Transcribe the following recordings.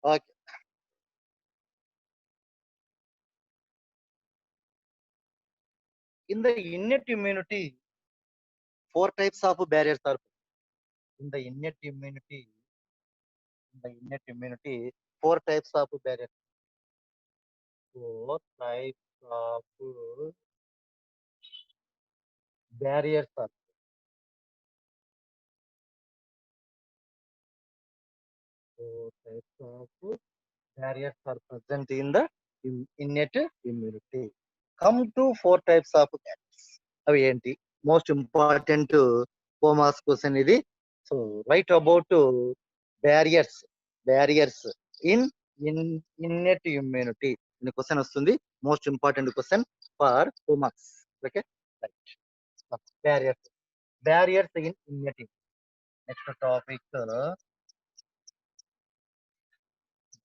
Okay. In the innate immunity, four types of barriers are in the innate immunity. In the innate immunity, four types of barriers. Four types of barriers are. Four types of barriers are present in the innate immunity. Come to four types of barriers. అవి ఏంటి? Most important Thomas question ఇది. So write about barriers. Barriers in innate immunity. In question వస్తుంది. Most important question for 2 marks. Okay. Right. Barriers. Barriers in innate. Next topic.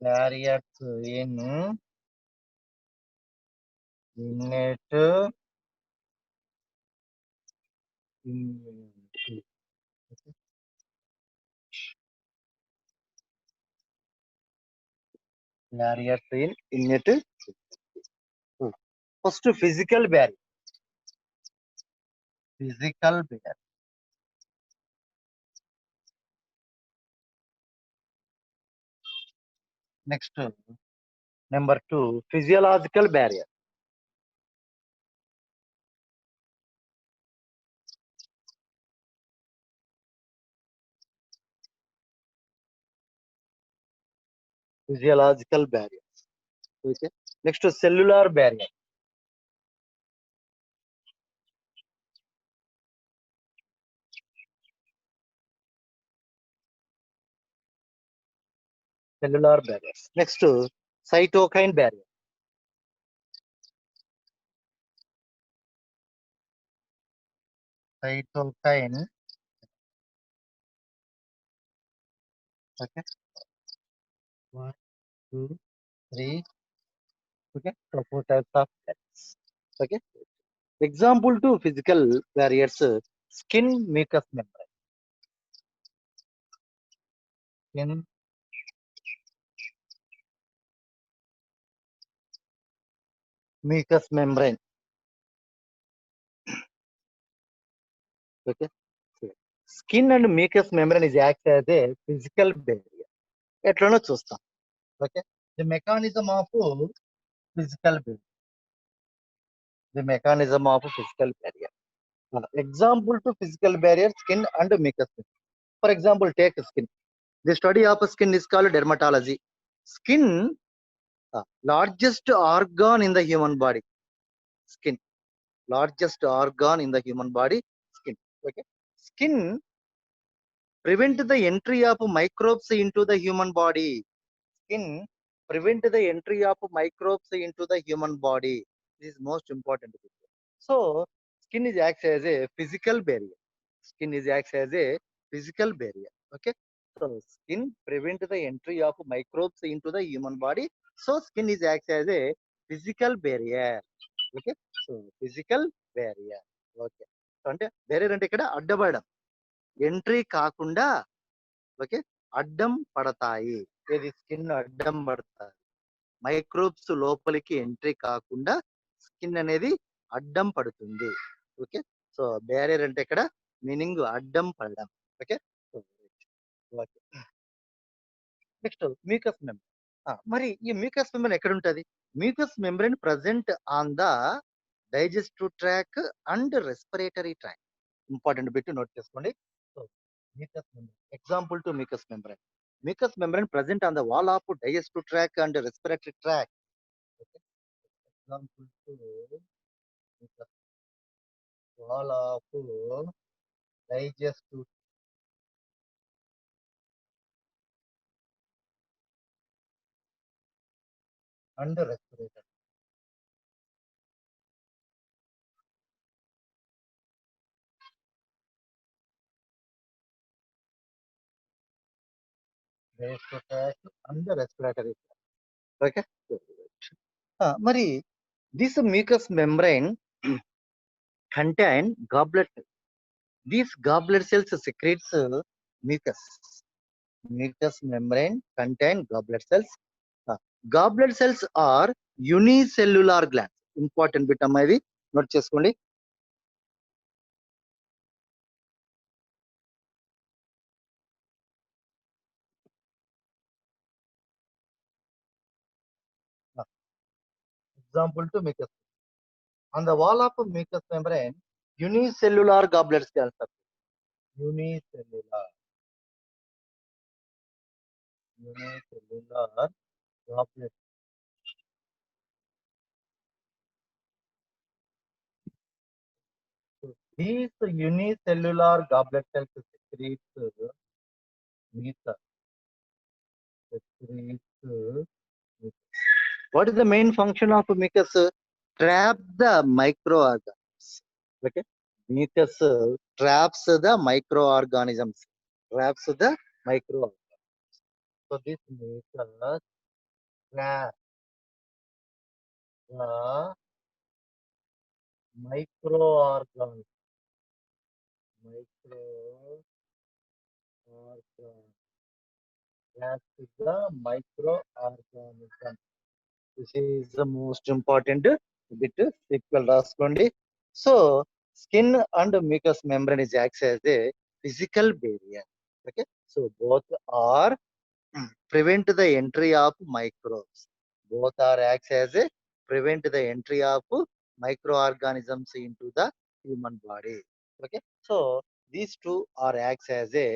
Barriers in innate immunity. Barriers in innate. First, physical barrier. Physical barrier. Next, number two, physiological barrier. Physiological barrier. Okay. Next, cellular barrier. Cellular barriers. Next, cytokine barrier. Cytokine. Okay. One, two, three. Okay. So four types of barriers. Okay. Example to physical barriers: skin mucous membrane. Skin mucous membrane. Okay. Skin and mucous membrane is acts as a physical barrier. ఎట్లనో చూస్తాం. Okay. The mechanism of physical barrier. The mechanism of physical barrier. Example to physical barrier: skin and mucous membrane. For example, take skin. The study of skin is called dermatology. Skin, largest organ in the human body. Skin, largest organ in the human body. Skin. Okay. Skin prevent the entry of microbes into the human body. Skin prevent the entry of microbes into the human body. This is most important. So skin is acts as a physical barrier. Skin is acts as a physical barrier. Okay. So skin prevent the entry of microbes into the human body. So skin is acts as a physical barrier. Okay. So physical barrier. Okay. So అంటే barrier అంటే ఇక్కడ అడ్డపడడం, entry కాకుండా okay అడ్డం పడతాయి. ఇది skin అడ్డం పడతాయి. Microbes లోపలికి ఎంట్రీ కాకుండా స్కిన్ అనేది అడ్డం పడుతుంది. ఓకే. సో బ్యారియర్ అంటే ఇక్కడ మీనింగ్ అడ్డం పడడం. ఓకే. Next mucous membrane. మరి ఈ మ్యూకస్ మెంబ్రెన్ ఎక్కడ ఉంటది? Mucous membrane present on the digestive tract and respiratory tract. Important bit note చేసుకోండి. So mucous membrane. Example to mucous membrane. Mucous membrane present on the wall of digestive tract and respiratory tract. Okay. Example to mucous wall of digestive and respiratory. Digestive tract and respiratory tract. Okay. Mari, this mucous membrane contain goblet. These goblet cells secretes mucus. mucous membrane contain goblet cells. Goblet cells are unicellular glands. Important bit అమ్మా ఇది note చేసుకోండి. Example to mucus. On the wall of mucous membrane, unicellular goblet cells are unicellular goblet. So these unicellular goblet cells secrete mucus. What is the main function of mucus? Trap the microorganisms. Okay, mucus traps the microorganisms. Traps the microorganisms. So this mucus traps the microorganisms. Traps the microorganisms. This is the most important bit. Sequel రాసుకోండి. So skin and mucous membrane is acts as a physical barrier. Okay, so both are prevent the entry of microbes. Both are acts as a prevent the entry of microorganisms into the human body. Okay, so these two are acts as a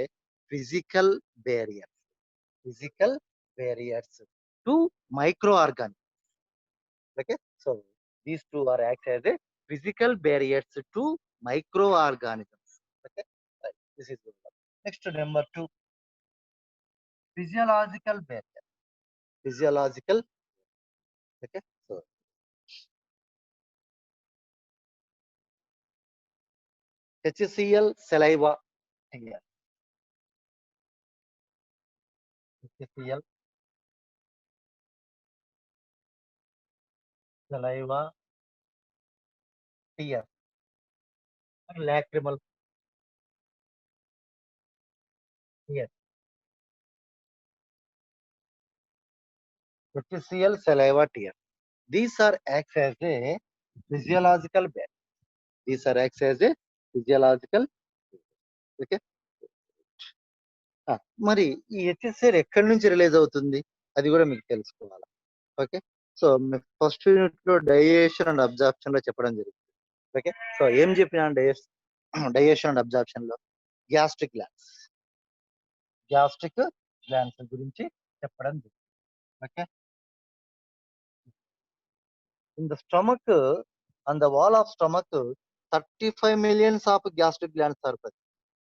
physical barrier. Physical barriers to microorganisms. Okay, so these two are act as a physical barriers to microorganisms. Okay, right. This is good. Next, number two, physiological barrier. Physiological. Okay, so HCl saliva here. HCl saliva here. Lacrimal here. HCl saliva tear. These are acts as a physiological barrier. These are acts as a physiological. Okay. మరి ఈ HSR ఎక్కడి నుంచి release అవుతుంది అది కూడా మీకు తెలుసుకోవాలి. Okay, so first unit లో డైజెషన్ అండ్ అబ్జార్ప్షన్ లో చెప్పడం జరిగింది. ఓకే, సో ఏం చెప్పినా డైజెషన్ అండ్ అబ్జార్ప్షన్ లో గ్యాస్ట్రిక్ గ్లాండ్స్ గురించి చెప్పడం జరిగింది. Okay, in the stomach, on the wall of stomach 35 millions of gastric glands are present.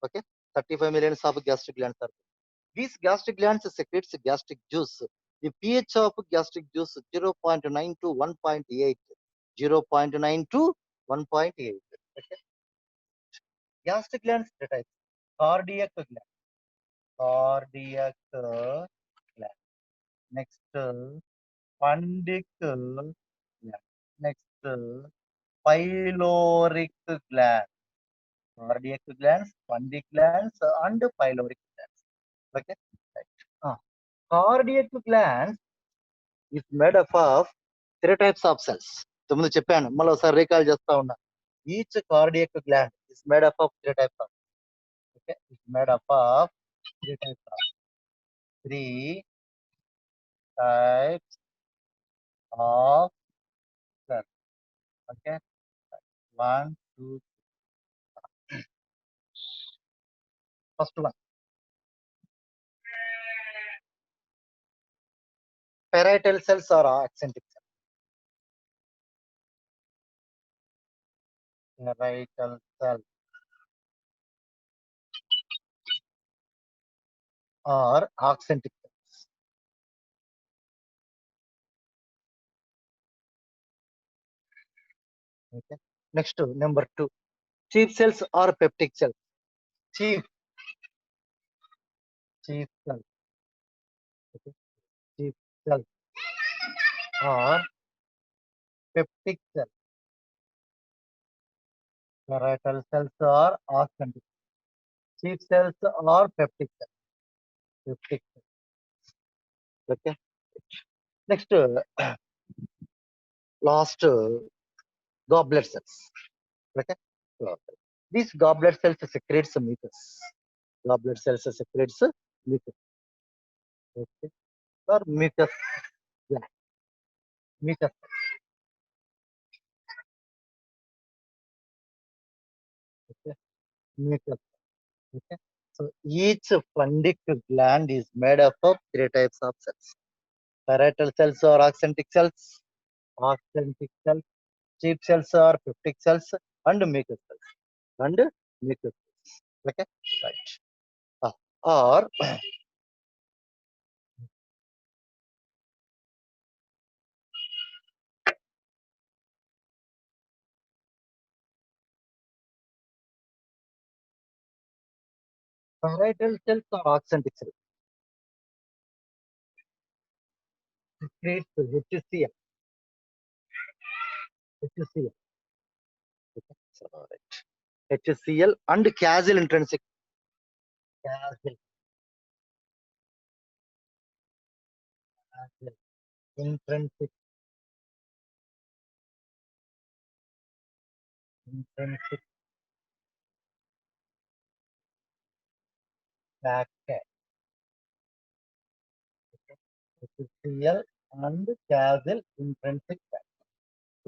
Okay, 35 millions of gastric glands are present. These gastric glands secretes gastric juice. The pH of gastric juice 0.9 to 1.8. 0.9 to 1.8. Okay. Gastric glands types. Cardiac gland. Cardiac gland. Next, fundic gland. Next, pyloric gland. Cardiac glands, fundic glands, and pyloric glands. Okay. Right. Cardiac glands is made up of 3 types of cells. ముందు చెప్పాను, మళ్ళీ ఒకసారి recall చేస్తా ఉన్నా. Each cardiac gland is made up of 3 types of. Okay, it's made up of 3 types of. 3 types of cells. Okay, 1, 2. First one, parietal cells or accentric cells. Parietal cells or accentric cells. Okay. Next, number 2, chief cells or peptic cells. Chief cells. Okay. Chief cells or peptic cells. Parietal cells or accentric. Chief cells or peptic cells. peptic. Okay. Next, last goblet cells. Okay. So, these goblet cells secretes mucus. Goblet cells secretes mucus. Okay. Or mucus gland. Mucus. Okay. Mucus. Okay. So each fundic gland is made up of three types of cells. Parietal cells or accentic cells, accentic cells, sheep cells or peptic cells, and mucus cells. And mucus cells. Okay. Right. Or parietal cells or accentic cells. Secretes HCl. HCl. Okay. So, right. HCl and casyl intrinsic. Casyl. Casyl. Intrinsic. Intrinsic factor. HCl and casyl intrinsic factor.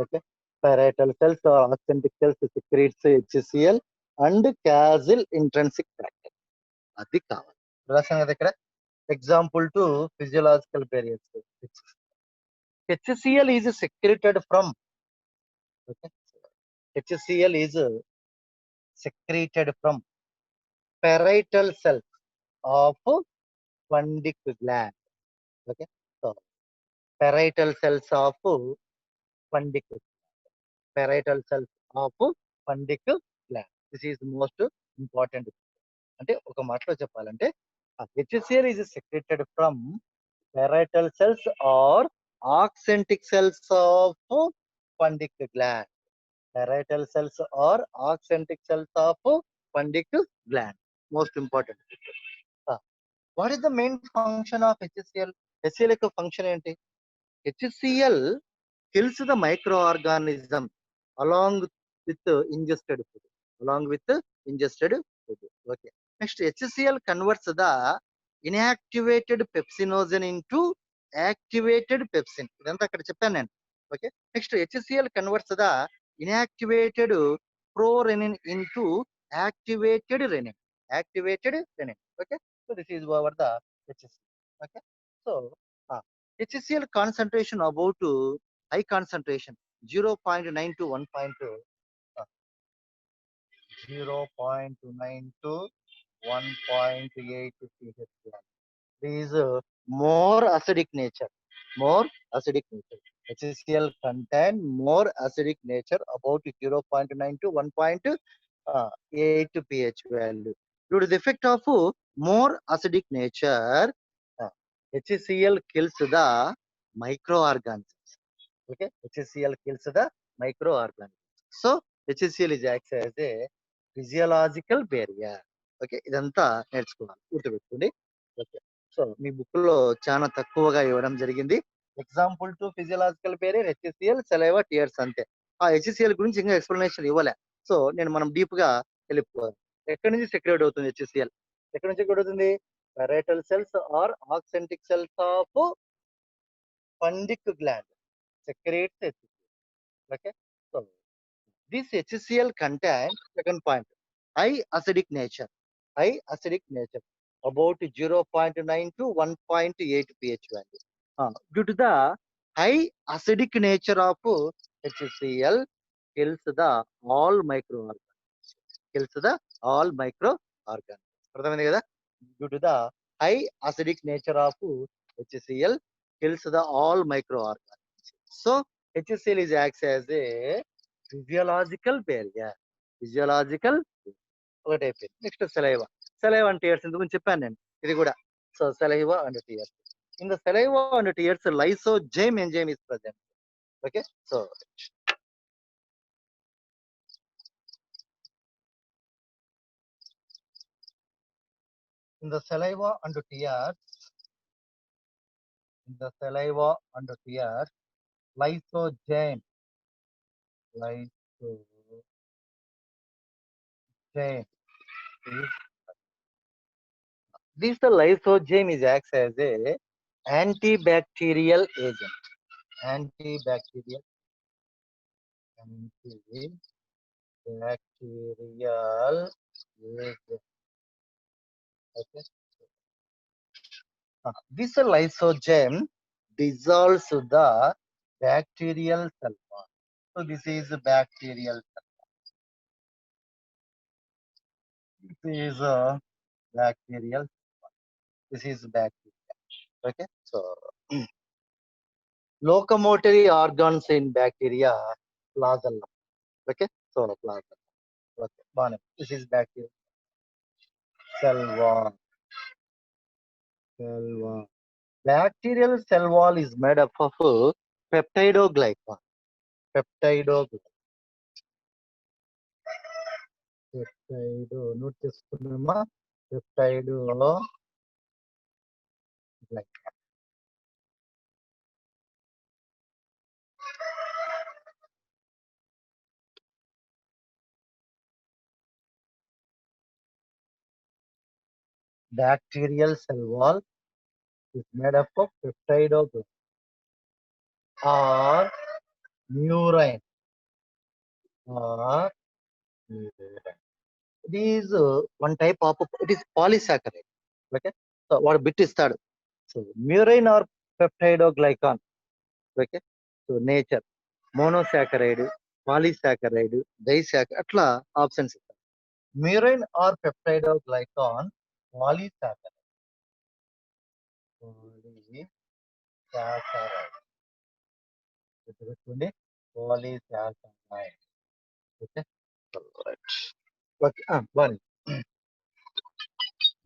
Okay. Parietal cells or accentic cells secretes HCl and casyl intrinsic factor. అది కావాలి. రాసాను కదా ఇక్కడ example to physiological barriers. HCl is secreted from. Okay. HCl is secreted from parietal cells of fundic gland. Okay. So parietal cells of fundic parietal cells of fundic gland. This is most important. అంటే ఒక మాటలో చెప్పాలంటే HCl is secreted from parietal cells or accentic cells of fundic gland. Parietal cells or accentic cells of fundic gland. Most important. What is the main function of HCl? HCl యొక్క function ఏంటి? HCl kills the microorganism along with ingested food. Along with ingested food. Okay. Next, HCl converts the inactivated pepsinogen into activated pepsin. ఇదంతా అక్కడ చెప్పాను నేను. Okay. Next, HCl converts the inactivated prorenin into activated renin. Activated renin. Okay. So this is over the HCl. Okay. So HCl concentration about high concentration 0.9 to 1.2, 0.9 to 1.8 pH. Is more acidic nature. More acidic nature. HCl contain more acidic nature about 0.9 to 1.8 pH value. Due to the effect of more acidic nature, HCl kills the microorganisms. Okay, HCl kills the microorganisms. So HCl is acts as a physiological barrier. Okay, ఇదంతా నేర్చుకోవాలి, గుర్తుపెట్టుకోండి. Okay, so మీ book లో చాలా తక్కువగా ఇవ్వడం జరిగింది. Example to physiological barrier HCl, saliva, tears అంతే. ఆ HCl గురించి ఇంకా ఎక్స్ప్లెనేషన్ ఇవ్వలే. సో నేను మనం డీప్ గా వెళ్ళిపోవాలి. ఎక్కడి నుంచి సెక్రేట్ అవుతుంది HCl? ఎక్కడి నుంచి సెక్రేట్ అవుతుంది? parietal cells or accentic cells of fundic gland secretes HCl. Okay, so this HCl contains, second point, high acidic nature. High acidic nature about 0.9 to 1.8 pH value. Due to the high acidic nature of HCl, kills the all microorganisms. Kills the all microorganisms. అర్థమైంది కదా? Due to the high acidic nature of HCl, kills the all microorganisms. So HCl is acts as a physiological barrier. Physiological ఒకటి అయిపోయింది. Next saliva. Saliva and tears ఇంతకు ముందు చెప్పాను నేను, ఇది కూడా. So saliva and tears. In the saliva and tears lysozyme enzyme is present. Okay, so In the saliva and tears, in the saliva and tears, lysozyme, lysozyme is this the lysozyme is acts as a antibacterial agent. Antibacterial, antibacterial agent. Okay. This lysozyme dissolves the bacterial cell wall. So this is a bacterial cell. This is a bacterial. This is bacteria. Okay. So locomotory organs in bacteria, flagellum. Okay. So flagellum. Okay. Bonnet. This is bacterial cell wall. Cell wall. Bacterial cell wall is made up of peptidoglycan. Peptidoglycan. Peptido. Note చేసుకున్నామా? Peptidoglycan. Bacterial cell wall is made up of peptidoglycan or murine or murine. It is one type of it is polysaccharide. Okay, so what bit is that? So murine or peptidoglycan. Okay, so nature monosaccharide, polysaccharide, disaccharide. అట్లా options ఇస్తాం. Murine or peptidoglycan, polysaccharide. Polysaccharide. గుర్తుపెట్టుకోండి polysaccharide. Okay. Alright. Okay. One.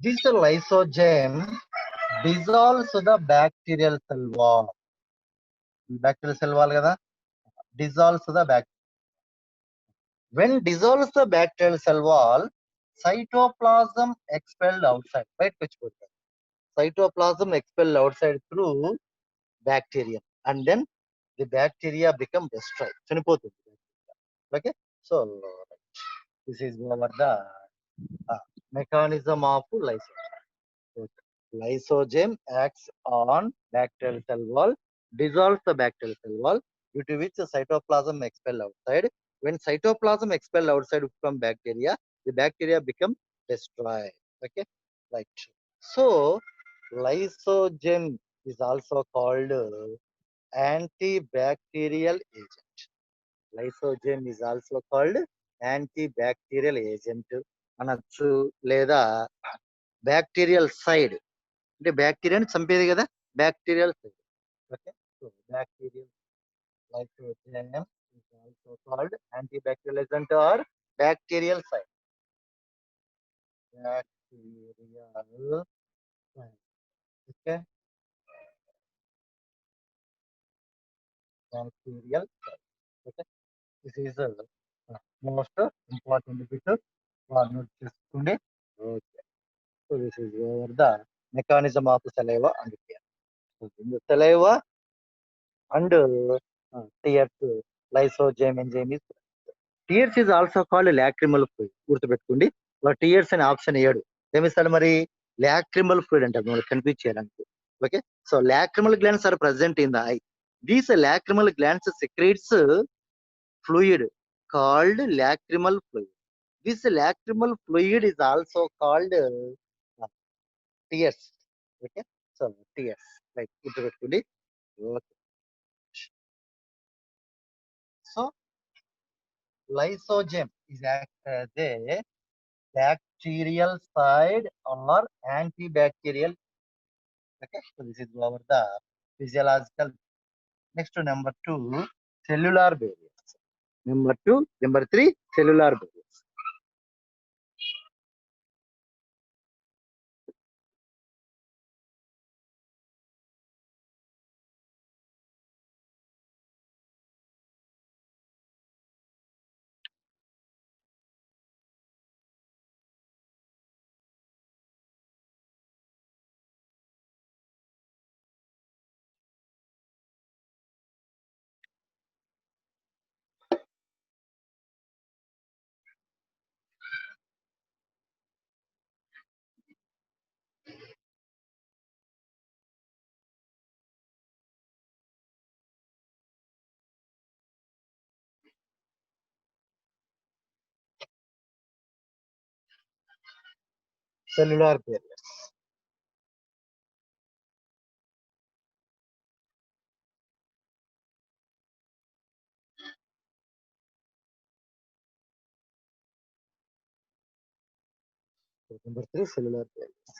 This lysozyme dissolves the bacterial cell wall. Bacterial cell wall kada? Dissolves the bacteria. When dissolves the bacterial cell wall, cytoplasm expelled outside. Right? Cytoplasm expelled outside through bacteria, and then the bacteria become destroyed. చనిపోతుంది. Okay. So this is over the mechanism of lysozyme. Okay. Lysozyme acts on bacterial cell wall, dissolves the bacterial cell wall, due to which the cytoplasm expel outside. When cytoplasm expel outside from bacteria, the bacteria become destroyed. Okay, right. So lysozyme is also called antibacterial agent. Lysozyme is also called antibacterial agent అనొచ్చు లేదా bacterial side అంటే బ్యాక్టీరియాని చంపేది కదా bacterial side. Okay, so bacterial lysozyme is also called antibacterial agent or bacterial side. Bacterial side. Okay, bacterial side. Okay, this is most important bit for note చేసుకుంటే. Okay, so this is over the mechanism of saliva and tear. So in the saliva and tears, lysozyme enzyme is tears is also called lacrimal fluid. గుర్తుపెట్టుకోండి, tears అనే option ఏడు ఏమిస్తాడు మరి lacrimal fluid అంటారు మనకి confuse చేయడానికి. Okay, so lacrimal glands are present in the eye. These lacrimal glands secretes fluid called lacrimal fluid. This lacrimal fluid is also called tears. Okay, so tears. Right, గుర్తుపెట్టుకోండి. Okay. So lysozyme is act as a bacterial side or antibacterial. Okay, so this is over the physiological. Next to number 2, cellular barriers. Number 3, cellular barriers. cellular barriers. So, number 3, cellular barriers.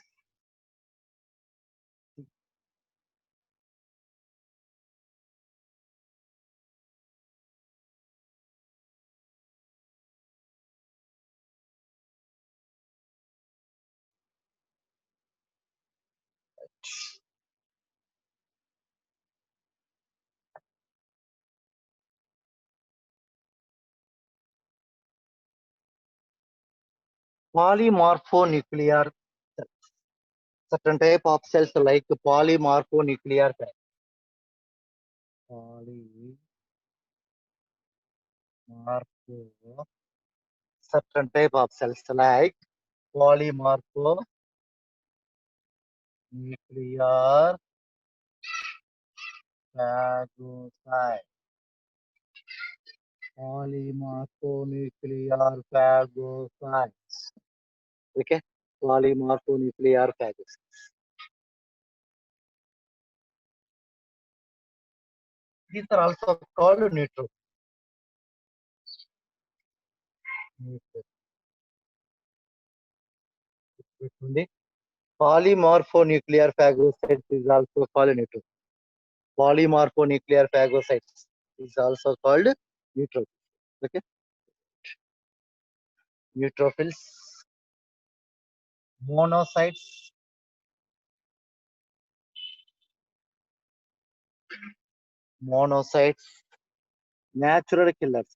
Polymorphonuclear cells. Certain type of cells like polymorphonuclear cells. Polymorpho. Certain type of cells like polymorphonuclear phagocytes. Polymorphonuclear phagocytes. Okay, polymorphonuclear phagocytes. These are also called neutrophils. Polymorphonuclear phagocytes is also called neutrophils. Polymorphonuclear phagocytes is also called neutrophils. Okay, neutrophils, monocytes, natural killers,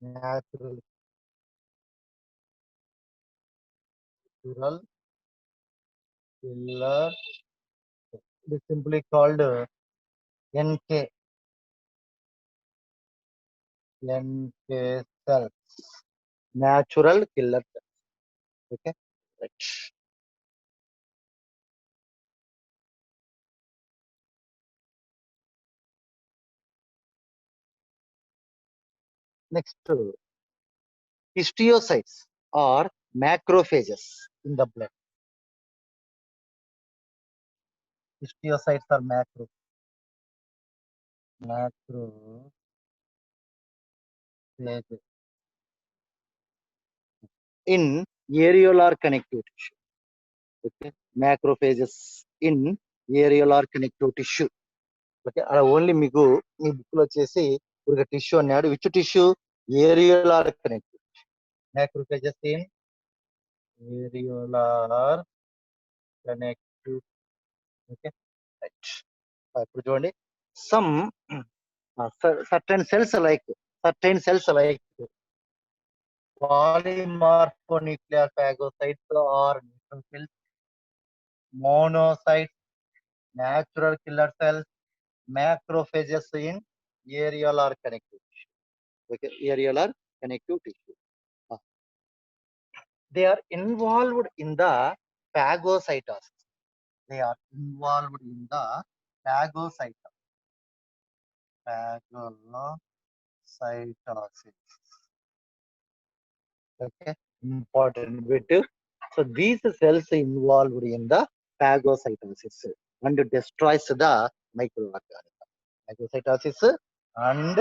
natural killer. It is simply called NK cells, natural killer cells. Okay, right. Next, histiocytes are macrophages in the blood. Histiocytes are macrophages in areolar connective tissue. Okay, macrophages in areolar connective tissue. Okay, అలా only మీకు మీ book లో వచ్చేసి ఒక tissue అన్నాడు. Which tissue? Areolar connective. Macrophages in areolar connective. Okay, right. ఇప్పుడు చూడండి, some certain cells like polymorphonuclear phagocytes or neutrophils, monocytes, natural killer cells, macrophages in areolar connective tissue. Okay, areolar connective tissue. They are involved in the phagocytosis. They are involved in the phagocytosis. Okay, important bit. So these cells involved in the phagocytosis and destroys the microorganism. Phagocytosis and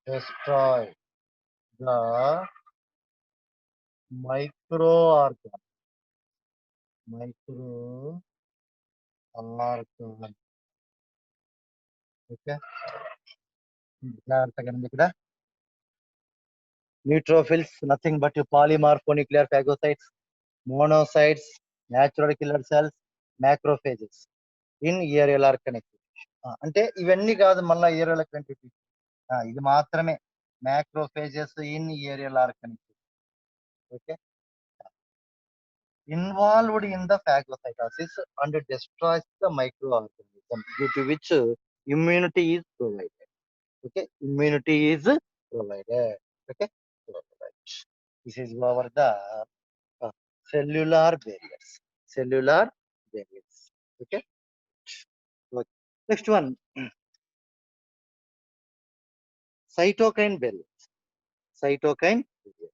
destroy the microorganism. Okay. Neutrophils, nothing but polymorphonuclear phagocytes, monocytes, natural killer cells, macrophages in areolar connective tissue. అంటే ఇవన్నీ కాదు, మళ్ళీ areolar connective tissue ఇది మాత్రమే, macrophages in areolar connective. Okay, involved in the phagocytosis and destroys the microorganism, due to which immunity is provided. Okay, immunity is provided. Okay, so, right. This is our the cellular barriers. Cellular barriers. Okay. Okay. Next one, cytokine barriers. Cytokine barrier.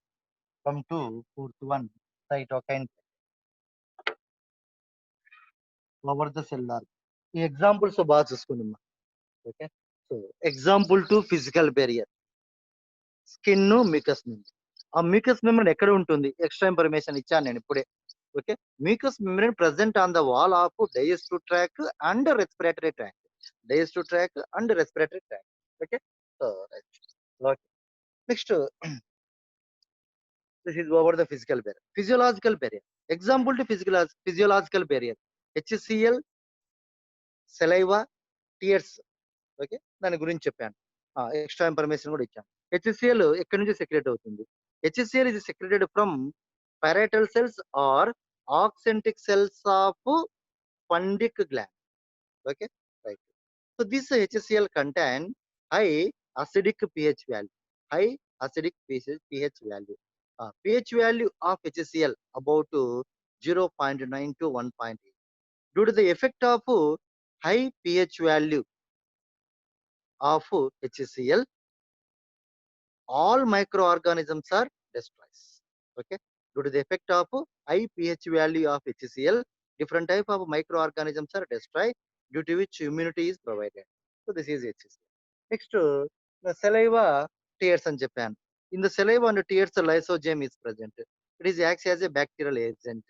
Come to fourth one, cytokine over the cellular. ఈ examples బాగా చూసుకోండి. Okay, so example to physical barrier, skin mucous membrane. ఆ mucous membrane ఎక్కడ ఉంటుంది? Extra information ఇచ్చాను నేను ఇప్పుడే. Okay, mucous membrane present on the wall of digestive tract and respiratory tract. Digestive tract and respiratory tract. Okay, so right. Next, this is over the physical barrier. Physiological barrier. Example to physiological barrier: HCl, saliva, tears. Okay, దాని గురించి చెప్పాను. Extra information కూడా ఇచ్చాను. HCl ఎక్కడి నుంచి secret అవుతుంది? HCl is secreted from parietal cells or oxyntic cells of fundic gland. Okay, right. So this HCl contain high acidic pH value. High acidic pH value. pH value of HCl about 0.9 to 1.8. Due to the effect of high pH value of HCl, all microorganisms are destroyed. Okay, due to the effect of high pH value of HCl, different type of microorganisms are destroyed, due to which immunity is provided. So this is HCl. Next, the saliva, tears and Japan. In the saliva and tears, the lysozyme is present. It is acts as a bacterial agent.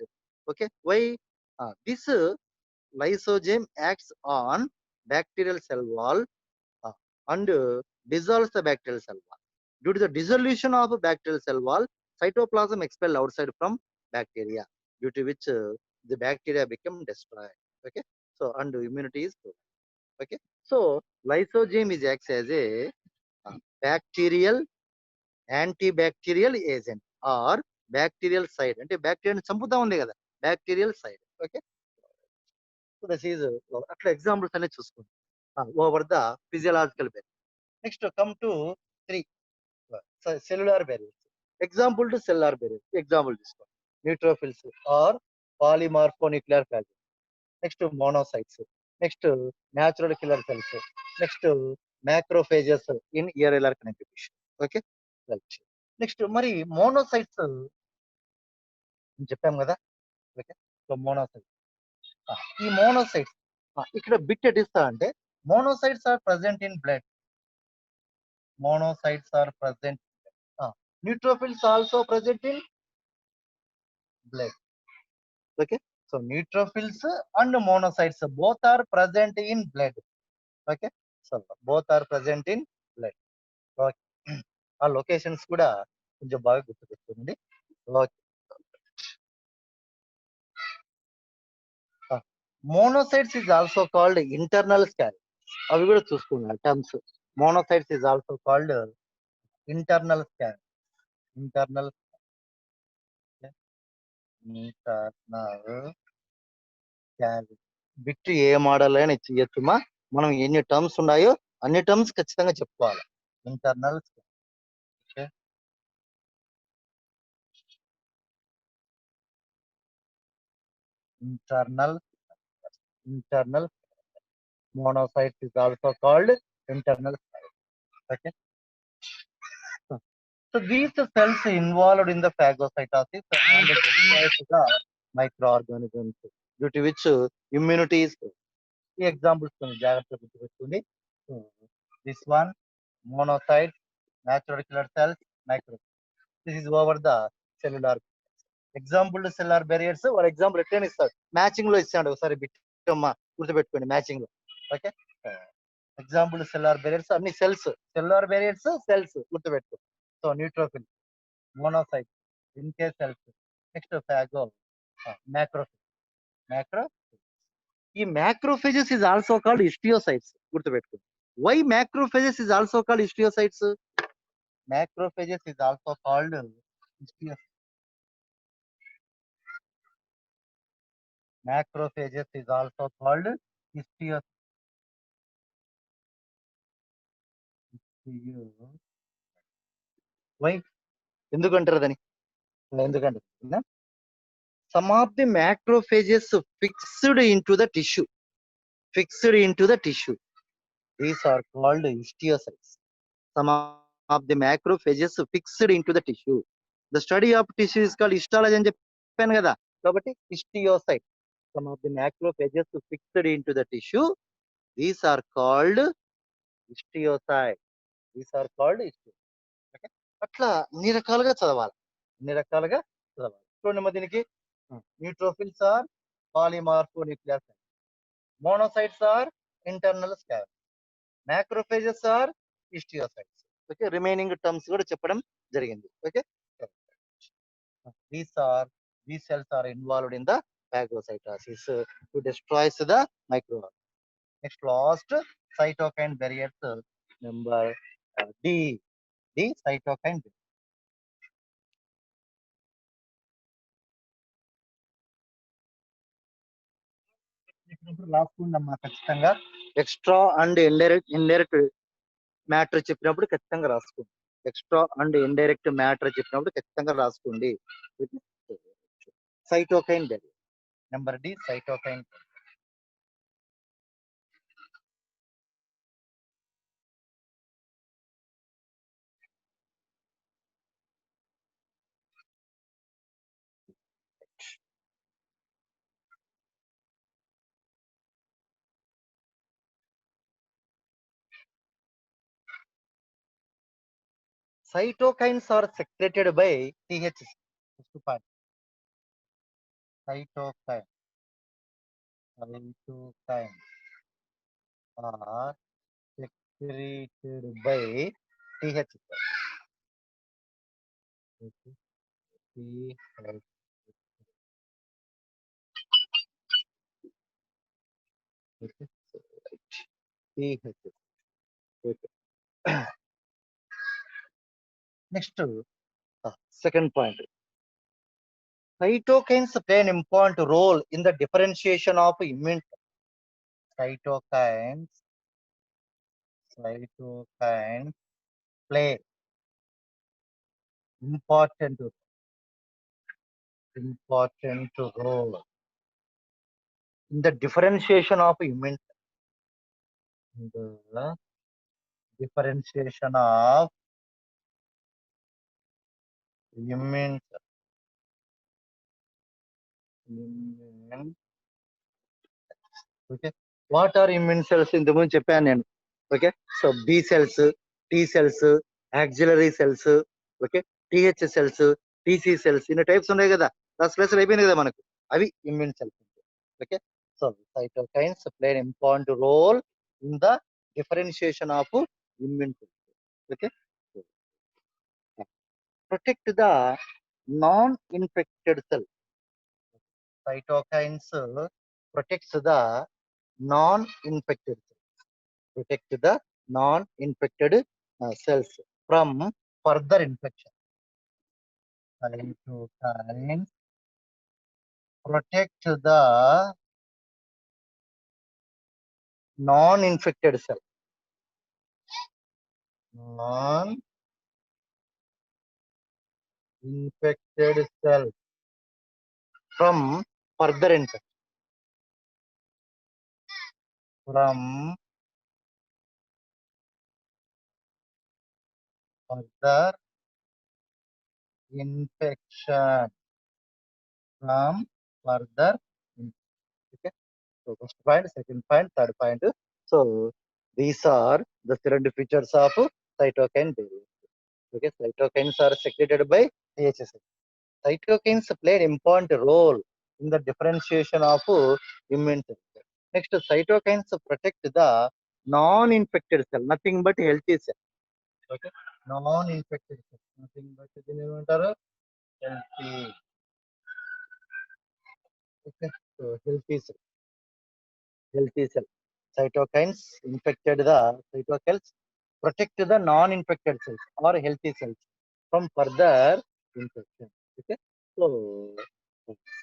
Okay, why? This lysozyme acts on bacterial cell wall and dissolves the bacterial cell wall. Due to the dissolution of bacterial cell wall, cytoplasm expelled outside from bacteria, due to which the bacteria become destroyed. Okay, so and immunity is good. Okay, so lysozyme is acts as a bacterial antibacterial agent or bacterial side. అంటే bacteria చంపుతా ఉంది కదా, bacterial side. Okay, so this is అట్లా examples అనేది చూసుకోండి over the physiological barrier. Next come to 3 cellular barriers. Example to cellular barriers. Example తీసుకోండి, neutrophils or polymorphonuclear phages. Next, monocytes. Next, natural killer cells. Next, macrophages in irregular connective tissue. Okay, right. Next, మరి monocytes చెప్పాం కదా. Okay, so monocytes, ఈ monocytes ఇక్కడ bit ఎట్టిస్తా అంటే monocytes are present in blood. Monocytes are present. Neutrophils also present in blood. Okay, so neutrophils and monocytes both are present in blood. Okay, so both are present in blood. Okay, ఆ locations కూడా కొంచెం బాగా గుర్తుపెట్టుకోండి. Monocytes is also called internal scavengers. అవి కూడా చూసుకున్నారు terms. Monocytes is also called internal scavengers. Internal bit A model అయినా ఇచ్చేయచ్చుమా. మనం ఎన్ని టర్మ్స్ ఉన్నాయో అన్ని టర్మ్స్ ఖచ్చితంగా చెప్పుకోవాలి. Internal internal monocytes is also called internal. Okay, so these cells involved in the phagocytosis and destroys the microorganisms, due to which immunity is. ఈ examples కొన్ని జాగ్రత్తగా గుర్తుపెట్టుకోండి. This one, monocytes, natural killer cells, micro. This is over the cellular. Example cellular barriers వాడు example ఎట్లయినా ఇస్తాడు, matching లో ఇస్తాడు. ఒకసారి బిట్టమ్మా గుర్తుపెట్టుకోండి, మ్యాచింగ్ లో. ఓకే, ఎగ్జాంపుల్ సెల్యులార్ బ్యారియర్స్ అన్ని సెల్స్, సెల్యులార్ బ్యారియర్స్ సెల్స్ గుర్తుపెట్టుకో. సో న్యూట్రోఫిల్, మోనోసైట్, ఇన్కే సెల్స్. Next phago, macro. ఈ macrophages is also called histiocytes. గుర్తుపెట్టుకోండి. Why macrophages is also called histiocytes? Macrophages is also called histiocytes. Macrophages is also called histiocytes. Why? ఎందుకంటారు దాన్ని? ఎందుకంటారు? Some of the macrophages fixed into the tissue. Fixed into the tissue. These are called histiocytes. some of the macrophages fixed into the tissue. The study of tissue is called histology అని చెప్పాను కదా, కాబట్టి histiocyte. Some of the macrophages fixed into the tissue. These are called histiocyte. These are called histiocyte. Okay? అట్లా అన్ని రకాలుగా చదవాలి, అన్ని రకాలుగా చదవాలి. చూడండి మరి దీనికి neutrophils are polymorphonuclear cells, monocytes are internal scav, macrophages are histiocytes. Okay, remaining terms కూడా చెప్పడం జరిగింది. Okay, these cells are involved in the phagocytosis to destroy the microorganisms. Next, last cytokine barriers, number D, the cytokine barrier. రాసుకుందమ్మా ఖచ్చితంగా. Extra and indirect matter చెప్పినప్పుడు ఖచ్చితంగా రాసుకోండి. Extra and indirect matter చెప్పినప్పుడు ఖచ్చితంగా రాసుకోండి. Cytokine barrier, number D cytokine. Cytokines are secreted by THC. First part. Cytokines are secreted by THC. THC. Next, second point. Cytokines play an important role in the differentiation of immune. Cytokines play important role in the differentiation of immune. The differentiation of immune. Okay, what are immune cells in the moon Japan? Okay, so B cells, T cells, auxiliary cells, okay, TH cells, TC cells in types ఉన్నాయి కదా, ఆ spells అయిపోయినాయి కదా మనకు, అవి immune cells. Okay, so cytokines play an important role in the differentiation of immune cells. Okay, protect the non-infected cell. Cytokines protects the non-infected cells. Protect the non-infected cells from further infection. Cytokines protect the non-infected cell. Non-infected cell from further infection. From further infection. From further infection. Okay. So first point, second point, third point. So these are the surrounding features of cytokine barrier. Okay, cytokines are secreted by THC. Cytokines play an important role in the differentiation of immune cells. Next, cytokines protect the non-infected cell, nothing but healthy cell. Okay, non-infected cell, nothing but healthy. Okay, so healthy cell. Cytokines cytokines protect the non-infected cells or healthy cells from further infection. Okay, so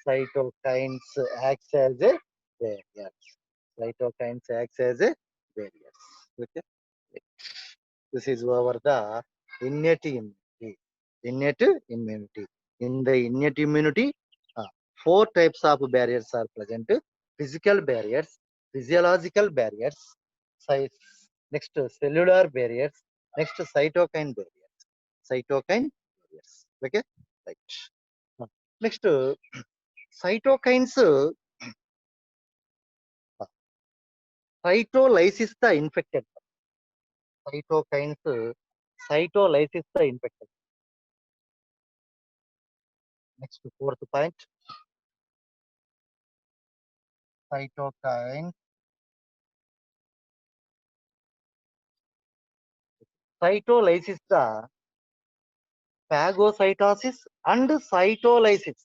cytokines acts as a barrier. Cytokines acts as a barrier. Okay, this is over the innate immunity. Innate immunity. In the innate immunity, four types of barriers are present: physical barriers, physiological barriers, next cellular barriers, Next, cytokine barriers. Cytokine barriers. Okay, right. Next, cytokines. Cytolysis the infected. Cytokines cytolysis the infected. Next, fourth point. Cytokine cytolysis the phagocytosis and cytolysis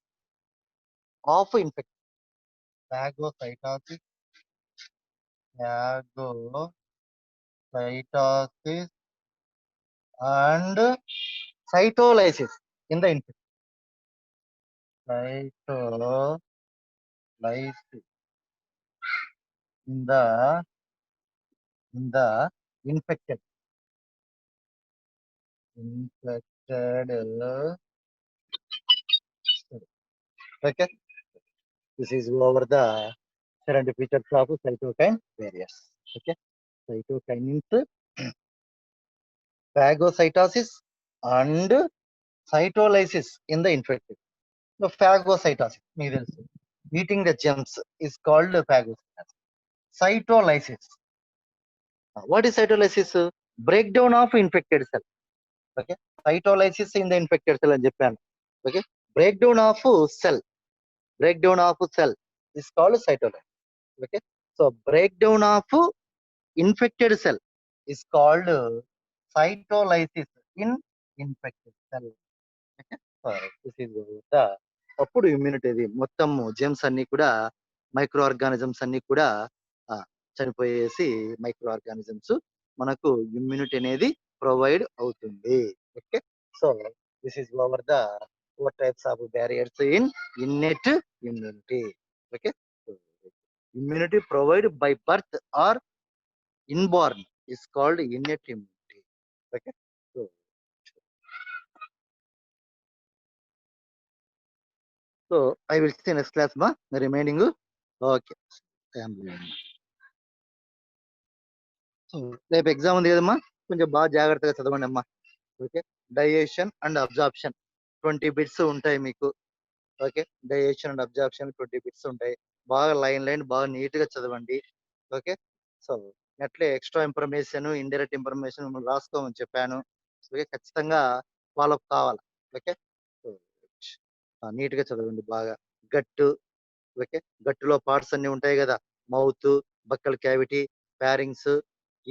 of infection. Phagocytosis, phagocytosis and cytolysis in the infection. Cytolysis in the infected okay. This is over the current features of cytokine barriers. Okay, cytokines, phagocytosis and cytolysis in the infected. The phagocytosis, eating the germs is called phagocytosis. Cytolysis. What is cytolysis? Breakdown of infected cell. Okay, cytolysis in the infected cell in Japan. Okay, breakdown of cell. Breakdown of cell is called cytolysis. Okay, so breakdown of infected cell is called cytolysis in infected cell. Okay, so this is the అప్పుడు immunity ఇది మొత్తం Gems అన్ని కూడా micro organisms అన్ని కూడా చనిపోయేసి micro organisms మనకు immunity అనేది provide అవుతుంది. Okay, so this is over the 4 types of barriers in innate immunity. Okay, so immunity provided by birth or inborn is called innate immunity. Okay, so I will see next class ma the remaining. Okay, so రేపు exam ఉంది కదమ్మా, కొంచెం బాగా జాగ్రత్తగా చదవండి అమ్మా. Okay, digestion and absorption 20 bits ఉంటాయి మీకు. Okay, digestion and absorption 20 bits ఉంటాయి. బాగా లైన్ బాగా నీట్ గా చదవండి. ఓకే, సో అట్లే ఎక్స్ట్రా ఇన్ఫర్మేషన్, ఇండైరెక్ట్ ఇన్ఫర్మేషన్ మిమ్మల్ని రాసుకోమని చెప్పాను. ఓకే, ఖచ్చితంగా ఫాలో కావాలి. ఓకే, నీట్ గా చదవండి బాగా. గట్టు, ఓకే, గట్టులో పార్ట్స్ అన్ని ఉంటాయి కదా, mouth, buccal cavity, pharynx,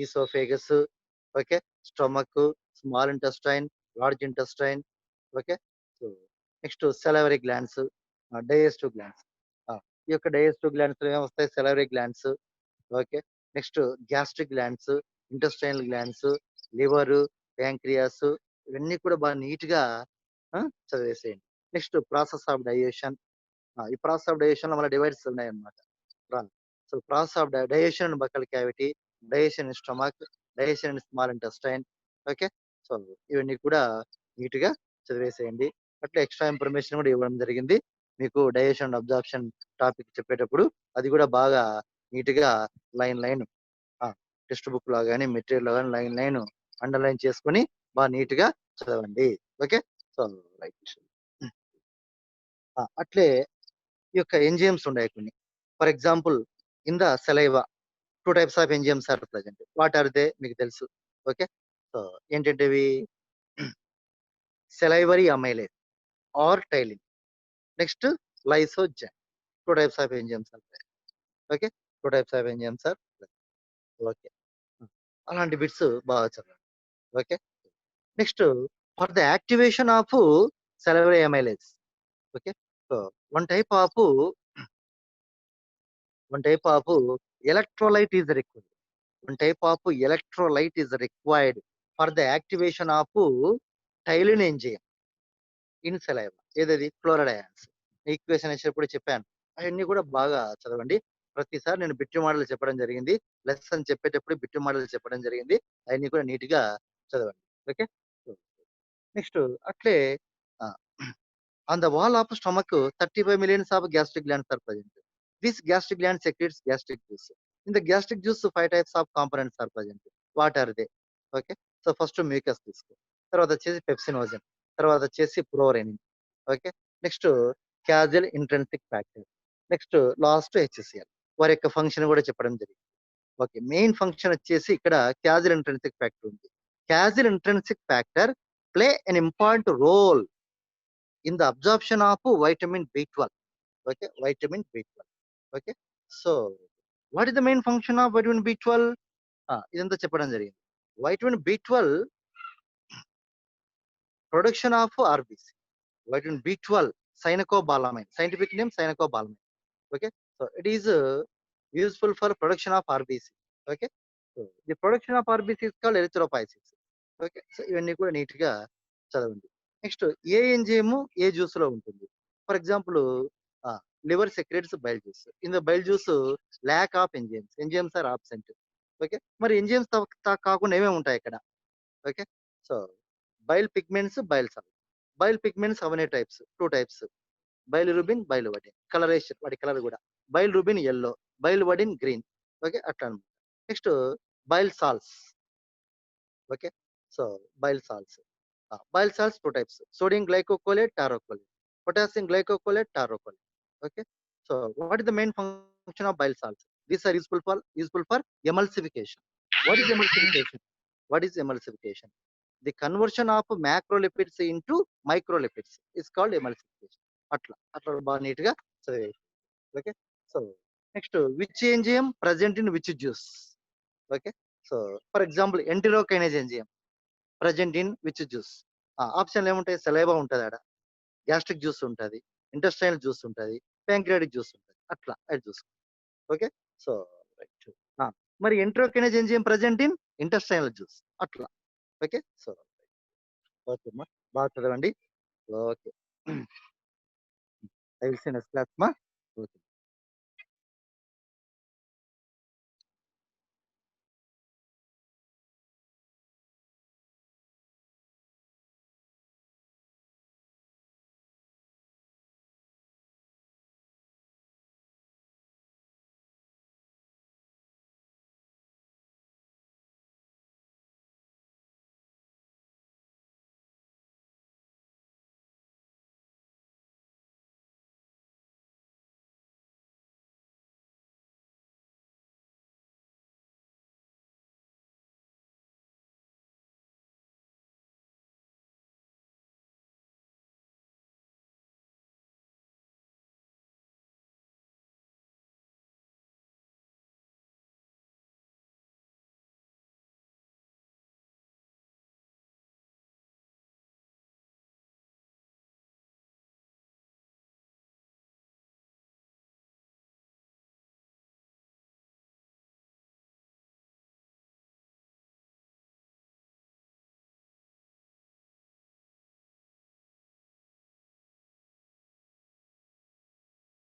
oesophagus, okay, stomach, small intestine, large intestine. Okay, so next salivary glands, digestive glands. ఈ యొక్క డైజెస్టివ్ గ్లాండ్స్ ఏమొస్తాయి? Salivary glands. Okay, next gastric glands, intestinal glands, liver, pancreas, ఇవన్నీ కూడా బాగా neat గా చదివేసేయండి. Next process of digestion. ఈ process of digestion లో మన డివైడ్స్ ఉన్నాయన్నమాట. So process of digestion in buccal cavity, digestion in stomach, digestion in small intestine. Okay, so ఇవన్నీ కూడా నీట్ గా చదివేసేయండి. అట్లా ఎక్స్ట్రా ఇన్ఫర్మేషన్ కూడా ఇవ్వడం జరిగింది మీకు డైజెషన్ అండ్ అబ్జార్ప్షన్ టాపిక్ చెప్పేటప్పుడు. అది కూడా బాగా నీట్ గా లైన్ టెక్స్ట్ బుక్ లో కానీ మెటీరియల్ లో కానీ లైన్ అండర్లైన్ చేసుకొని బాగా నీట్ గా చదవండి. Okay, so right. అట్లే ఈ యొక్క ఎంజైమ్స్ ఉన్నాయి కొన్ని. For example in the saliva 2 types of enzymes are present. What are they? మీకు తెలుసు. ఓకే, సో ఏంటంటే salivary amylase or ptyalin. Next lysozyme. 2 types of enzymes are present. Okay, 2 types of enzymes are present. Okay, అలాంటి bits బాగా చదవండి. Okay, next for the activation of salivary amylase. Okay, so one type of electrolyte is required. One type of electrolyte is required for the activation of ptyalin enzyme in saliva. ఏదది? Chloride ions. Equation వేసేటప్పుడు చెప్పాను. అవన్నీ కూడా బాగా చదవండి. ప్రతిసారి నేను bit model చెప్పడం జరిగింది, లెసన్ చెప్పేటప్పుడు బిట్ మోడల్ చెప్పడం జరిగింది. అవన్నీ కూడా నీట్ గా చదవండి. ఓకే, నెక్స్ట్ అట్లే on the wall of stomach 35 millions of gastric glands are present. This gastric gland secretes gastric juice. In the gastric juice 5 types of components are present. What are they? Okay, so first mucous తీసుకో, తర్వాత వచ్చేసి pepsinogen, తర్వాత వచ్చేసి prorenin. Okay, next casual intrinsic factor, next last HCl. వారి యొక్క function కూడా చెప్పడం జరిగింది. ఓకే, మెయిన్ ఫంక్షన్ వచ్చేసి ఇక్కడ క్యాజువల్ ఇంట్రెన్సిక్ ఫ్యాక్టర్ ఉంది. Casual intrinsic factor play an important role in the absorption of vitamin B12. Okay, vitamin B12. Okay, so what is the main function of vitamin B12? ఇదంతా చెప్పడం జరిగింది. Vitamin B12 production of RBC. Vitamin B12 cyanocobalamin, scientific name cyanocobalamin. Okay, so it is useful for production of RBC. Okay, so the production of RBC is called erythropoiesis. Okay, so ఇవన్నీ కూడా neat గా చదవండి. Next ఏ enzyme ఏ juice లో ఉంటుంది? For example liver secretes bile juice. In the bile juice lack of enzymes are absent. Okay, మరి enzymes కాకుండా ఏమేమి ఉంటాయి ఇక్కడ? Okay, so bile pigments, bile salt. Bile pigments అవనే types, 2 types, bilirubin, biliverdin. Colouration, వాటి colour కూడా bilirubin yellow, biliverdin green. Okay, అట్లా అనమాట. Next bile salts. Okay, so bile salts, bile salts 2 types, sodium glycocholate, taurocholate, potassium glycocholate, taurocholate. Okay, so what is the main function of bile salts? These are useful for emulsification. What is emulsification? What is emulsification? The conversion of macrolipids into microlipids is called emulsification. అట్లా అట్లా బాగా neat గా చదివేయి. Okay, so next which enzyme present in which juice? Okay, so for example enterokinase enzyme present in which juice? ఆప్షన్లు ఏముంటాయి? Saliva ఉంటుంది, ఆడ gastric juice ఉంటుంది, ఇంటెస్టైనల్ జ్యూస్ ఉంటుంది, ప్యాంక్రియాటిక్ జ్యూస్ ఉంటుంది. అట్లా అది చూసుకో. Okay, so right. మరి enterokinase enzyme present in intestinal juice. అట్లా. ఓకే, సో ఓకే అమ్మా, బాగా చదవండి. Okay, I will see next class మా. ఓకే.